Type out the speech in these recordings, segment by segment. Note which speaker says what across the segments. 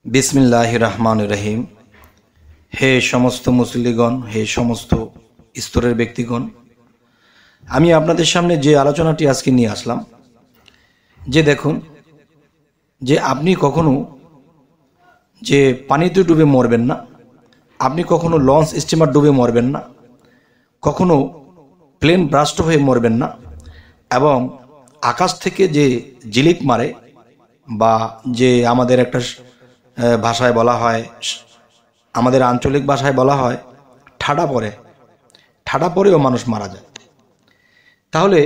Speaker 1: बिस्मिल्लाहिर रहमानिर रहीम। हे समस्त मुसल्लिगण, हे समस्त स्तरेर व्यक्तिगण, आमी आपनादेर सामने जे आलोचनाटी आजके निये आसलाम जे देखुन जे आपनी कखनो जे पानीते डुबे मरबेन ना, आपनी कखनो लঞ্চ स्टीमार डुबे मरबेन ना, कखनो प्लेन ब्रास्ट हये मरबेन ना एबं आकाश थेके जे जिलिक मारे बा जे आमादेर एकटा भाषाय बला हय, आमादेर आंचलिक भाषाय बला हय ठाडा पड़े, ठाडा पड़ेও मानुष मारा যায়। তাহলে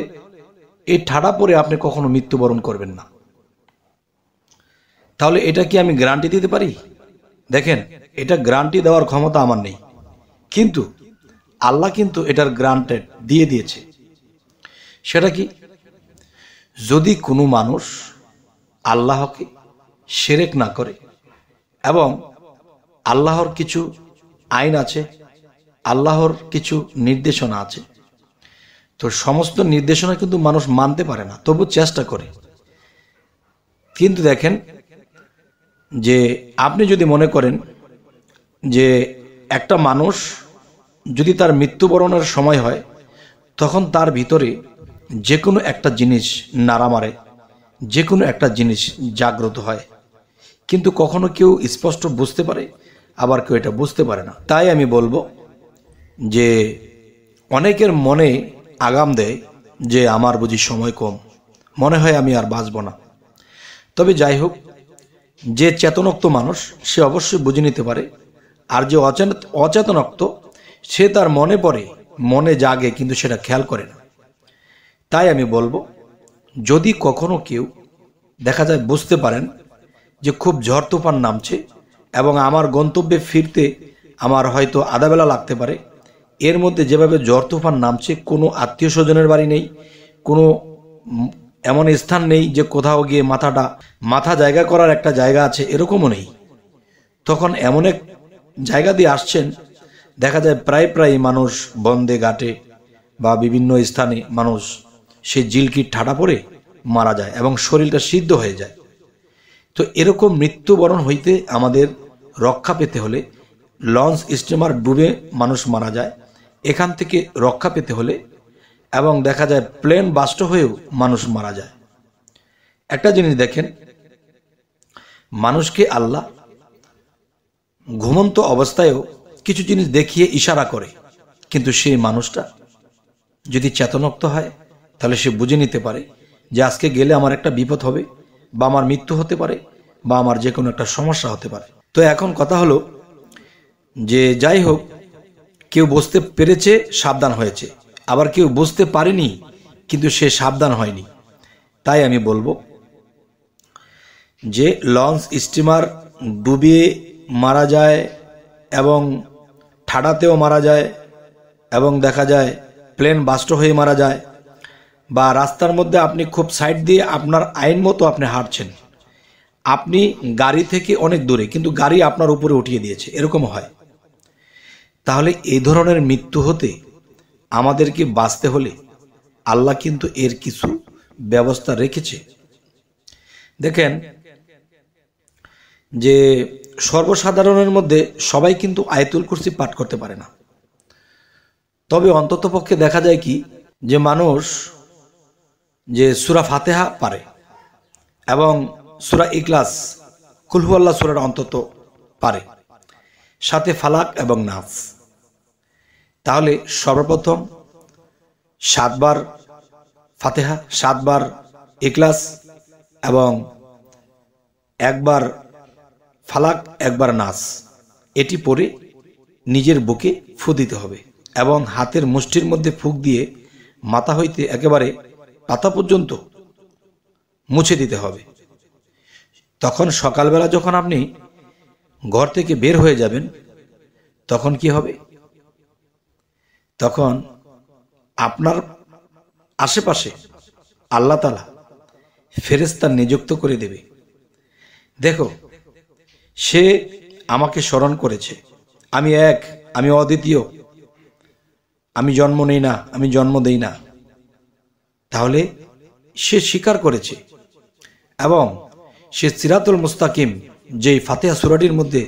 Speaker 1: এই ঠাডা পড়ে আপনি কখনো মৃত্যুবরণ করবেন না, তাহলে এটা কি আমি গ্যারান্টি দিতে পারি? দেখেন, এটা গ্যারান্টি দেওয়ার ক্ষমতা আমার নেই, কিন্তু আল্লাহ কিন্তু এটার গ্যারান্টেড দিয়ে দিয়েছে। সেটা কি? যদি কোনো মানুষ আল্লাহকে শিরক না করে এবং আল্লাহর কিছু আইন আছে, আল্লাহর কিছু নির্দেশনা আছে, তো সমস্ত নির্দেশনা কিন্তু মানুষ মানতে পারে না, তবু চেষ্টা করে। কিন্তু দেখেন যে আপনি যদি মনে করেন যে একটা মানুষ যদি তার মৃত্যুবরণের সময় হয় তখন তার ভিতরে যে কোনো একটা জিনিস নাড়া মারে, যে কোনো একটা জিনিস জাগ্রত হয়, কিন্তু কখনো কেউ স্পষ্ট বুঝতে পারে, আবার কেউ এটা বুঝতে পারে না। তাই আমি বলবো যে অনেকের মনে আগাম দেয় যে আমার বুঝি সময় কম, মনে হয় আমি আর বাঁচব না। তবে যাই হোক, যে চেতনোক্ত মানুষ সে অবশ্যই বুঝে নিতে পারে, আর যে অচেতনোক্ত সে তার মনে পড়ে, মনে জাগে, কিন্তু সেটা খেয়াল করে না। তাই আমি বলবো, যদি কখনো কেউ দেখা যায় বুঝতে পারেন যে খুব ঝড় তুফান নামছে এবং আমার গন্তব্যে ফিরতে আমার হয়তো আধা বেলা লাগতে পারে, এর মধ্যে যেভাবে ঝড় তুফান নামছে, কোনো আত্মীয় স্বজনের বাড়ি নেই, কোনো এমন স্থান নেই যে কোথাও গিয়ে মাথা জায়গা করার একটা জায়গা আছে, এরকমও নেই, তখন এমন এক জায়গা দিয়ে আসছেন দেখা যায় প্রায় মানুষ বন্দে ঘাটে বা বিভিন্ন স্থানে মানুষ সেই জিলকির ঠাডা পড়ে মারা যায় এবং শরীরটা সিদ্ধ হয়ে যায়। তো এরকম মৃত্যুবরণ হইতে আমাদের রক্ষা পেতে হলে, লঞ্চ স্টিমার ডুবে মানুষ মারা যায়, এখান থেকে রক্ষা পেতে হলে, এবং দেখা যায় প্লেন বাস্ট হয়েও মানুষ মারা যায়। একটা জিনিস দেখেন, মানুষকে আল্লাহ ঘুমন্ত অবস্থায়ও কিছু জিনিস দেখিয়ে ইশারা করে, কিন্তু সেই মানুষটা যদি চেতনোক্ত হয় তাহলে সে বুঝে নিতে পারে যে আজকে গেলে আমার একটা বিপদ হবে, বা আমার মৃত্যু হতে পারে, বা আমার যে কোনো একটা সমস্যা হতে পারে। তো এখন কথা হলো যে যাই হোক, কেউ বুঝতে পেরেছে, সাবধান হয়েছে, আবার কেউ বুঝতে পারেনি কিন্তু সে সাবধান হয়নি। তাই আমি বলবো যে লঞ্চ স্টিমার ডুবিয়ে মারা যায় এবং ঠাডাতেও মারা যায় এবং দেখা যায় প্লেন বাস্ট হয়ে মারা যায়, বা রাস্তার মধ্যে আপনি খুব সাইড দিয়ে আপনার আইন মতো আপনি হাঁটছেন, আপনি গাড়ি থেকে অনেক দূরে কিন্তু গাড়ি আপনার উপরে উঠিয়ে দিয়েছে, এরকম হয়। তাহলে এই ধরনের মৃত্যু হতে আমাদেরকে বাঁচতে হলে আল্লাহ কিন্তু এর কিছু ব্যবস্থা রেখেছে। দেখেন যে সর্বসাধারণের মধ্যে সবাই কিন্তু আয়াতুল কুরসি পাঠ করতে পারে না, তবে অন্ততপক্ষে দেখা যায় কি যে মানুষ যে সূরা ফাতিহা পারে এবং সূরা ইখলাস, কুল হুয়াল্লাহ সূরাটা অন্তত পারে, সাথে ফালাক এবং নাস। তাহলে সর্বপ্রথম 7 বার ফাতিহা, 7 বার ইখলাস এবং 1 বার ফালাক, 1 বার নাস, এটি পড়ে নিজের বুকে ফু দিতে হবে এবং হাতের মুষ্টির মধ্যে ফুঁক দিয়ে মাথা হইতে একেবারে পাতা পর্যন্ত মুছে দিতে হবে। তখন সকালবেলা যখন আপনি ঘর থেকে বের হয়ে যাবেন তখন কি হবে? তখন আপনার আশেপাশে আল্লাহ তাআলা ফেরেশতা নিযুক্ত করে দেবে। দেখো, সে আমাকে স্মরণ করেছে, আমি এক, আমি অদ্বিতীয়, আমি জন্ম নেই না, আমি জন্ম দেই না, তাহলে সে স্বীকার করেছে এবং সে সিরাতুল মুস্তাকিম যেই ফাতিহা সূরাটির মধ্যে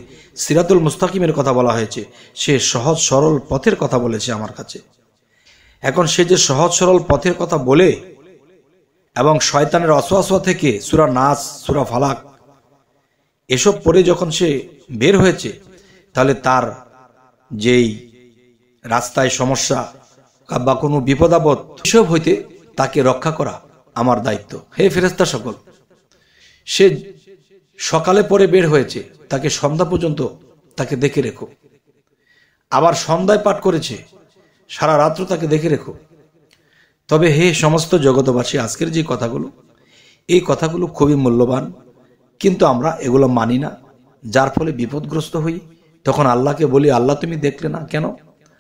Speaker 1: সিরাতুল মুস্তাকিমের কথা বলা হয়েছে, সে সহজ সরল পথের কথা বলেছে আমার কাছে। এখন সে যে সহজ সরল পথের কথা বলে এবং শয়তানের ওয়াসওয়াসা থেকে সূরা নাস, সূরা ফালাক এসব পড়ে যখন সে বের হয়েছে, তাহলে তার যেই রাস্তায় সমস্যা বা কোনো বিপদ আপদ এসব হইতে তাকে রক্ষা করা আমার দায়িত্ব। হে ফেরেশতা সকল, সে সকালে পরে বের হয়েছে, তাকে সন্ধ্যা পর্যন্ত তাকে দেখে রেখো। আবার সন্ধ্যায় পাঠ করেছে, সারা রাত্র তাকে দেখে রেখো। তবে হে সমস্ত জগতবাসী, আজকের যে কথাগুলো, এই কথাগুলো খুবই মূল্যবান, কিন্তু আমরা এগুলো মানি না, যার ফলে বিপদগ্রস্ত হই। তখন আল্লাহকে বলি, আল্লাহ তুমি দেখলে না কেন?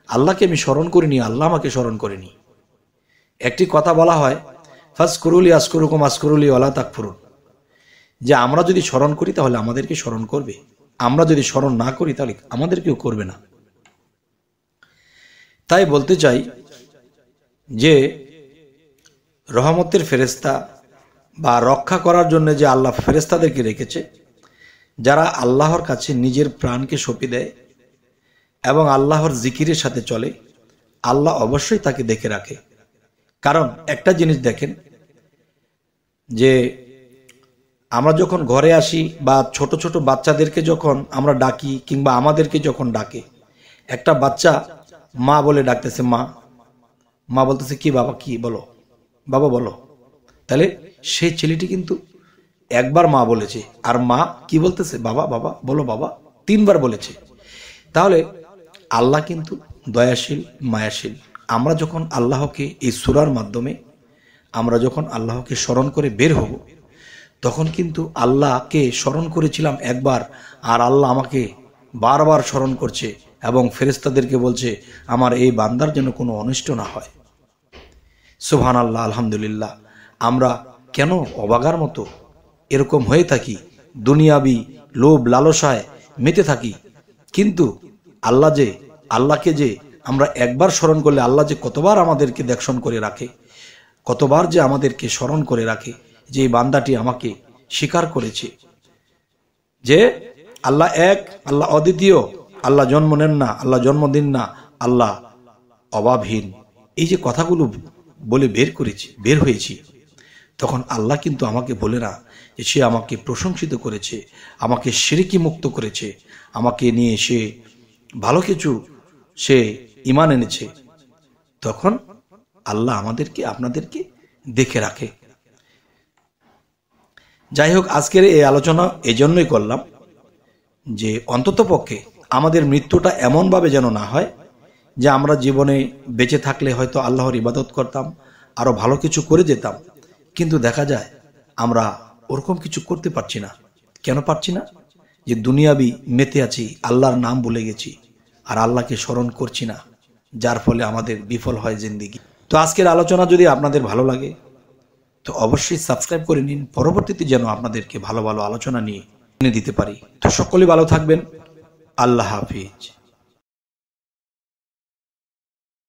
Speaker 1: আল্লাহকে আমি স্মরণ করিনি, আল্লাহ আমাকে স্মরণ করেনি। একটি কথা বলা হয়, ফাজকুরুলি আজকুরুকুম আজকুরুলি ওয়ালা তাকফুরুন, যে আমরা যদি স্মরণ করি তাহলে আমাদেরকে স্মরণ করবে, আমরা যদি স্মরণ না করি তাহলে আমাদেরকেও করবে না। তাই বলতে চাই যে রহমতের ফেরেশতা বা রক্ষা করার জন্য যে আল্লাহ ফেরেশতাদেরকে রেখেছে, যারা আল্লাহর কাছে নিজের প্রাণকে সঁপে দেয় এবং আল্লাহর জিকিরের সাথে চলে, আল্লাহ অবশ্যই তাকে দেখে রাখে। কারণ একটা জিনিস দেখেন, যে আমরা যখন ঘরে আসি বা ছোট ছোট বাচ্চাদেরকে যখন আমরা ডাকি কিংবা আমাদেরকে যখন ডাকে, একটা বাচ্চা মা বলে ডাকতেছে, মা, মা বলতেছে কি বাবা, কি বলো বাবা বলো, তাহলে সেই ছেলেটি কিন্তু একবার মা বলেছে, আর মা কি বলতেছে, বাবা বাবা বলো বাবা, 3 বার বলেছে। তাহলে আল্লাহ কিন্তু দয়াশীল, মায়াশীল। আমরা যখন আল্লাহকে এই সূরার মাধ্যমে আমরা যখন আল্লাহকে স্মরণ করে বের হব, তখন কিন্তু আল্লাহকে স্মরণ করেছিলাম একবার, আর আল্লাহ আমাকে বারবার স্মরণ করছে এবং ফেরেশতাদেরকে বলছে আমার এই বান্দার যেন কোনো অনিষ্ট না হয়। সুবহানাল্লাহ, আলহামদুলিল্লাহ। আমরা কেন অবাগার মতো এরকম হয়ে থাকি, দুনিয়াবি লোভ লালসায় মেতে থাকি, কিন্তু আল্লাহকে যে আমরা একবার স্মরণ করলে আল্লাহ যে কতবার আমাদেরকে দেখশন করে রাখে, কতবার যে আমাদেরকে স্মরণ করে রাখে যে এই বান্দাটি আমাকে স্বীকার করেছে, যে আল্লাহ এক, আল্লাহ অদ্বিতীয়, আল্লাহ জন্ম নেন না, আল্লাহ জন্ম দিন না, আল্লাহ অভাবহীন। এই যে কথাগুলো বলে বের হয়েছি, তখন আল্লাহ কিন্তু আমাকে বলে না যে সে আমাকে প্রশংসিত করেছে, আমাকে শিরকি মুক্ত করেছে, আমাকে নিয়ে সে ভালো কিছু সে ঈমান এনেছে। তখন আল্লাহ আমাদেরকে আপনাদেরকে দেখে রাখে। যাই হোক, আজকের এই আলোচনা এজন্যই করলাম যে অন্ততপক্ষে আমাদের মৃত্যুটা এমনভাবে যেন না হয় যে আমরা জীবনে বেঁচে থাকলে হয়তো আল্লাহর ইবাদত করতাম, আরো ভালো কিছু করে যেতাম, কিন্তু দেখা যায় আমরা ওরকম কিছু করতে পারছি না। কেন পারছি না? যে দুনিয়াবি মেতে আছি, আল্লাহর নাম ভুলে গেছি, আর আল্লাহকে স্মরণ করছি না, যার ফলে আমাদের বিফল হয় জিন্দেগি। তো আজকের আলোচনা যদি আপনাদের ভালো লাগে তো অবশ্যই সাবস্ক্রাইব করে নিন, পরবর্তীতে যেন আপনাদেরকে ভালো ভালো আলোচনা নিয়ে এনে দিতে পারি। তো সকলে ভালো থাকবেন। আল্লাহ হাফিজ।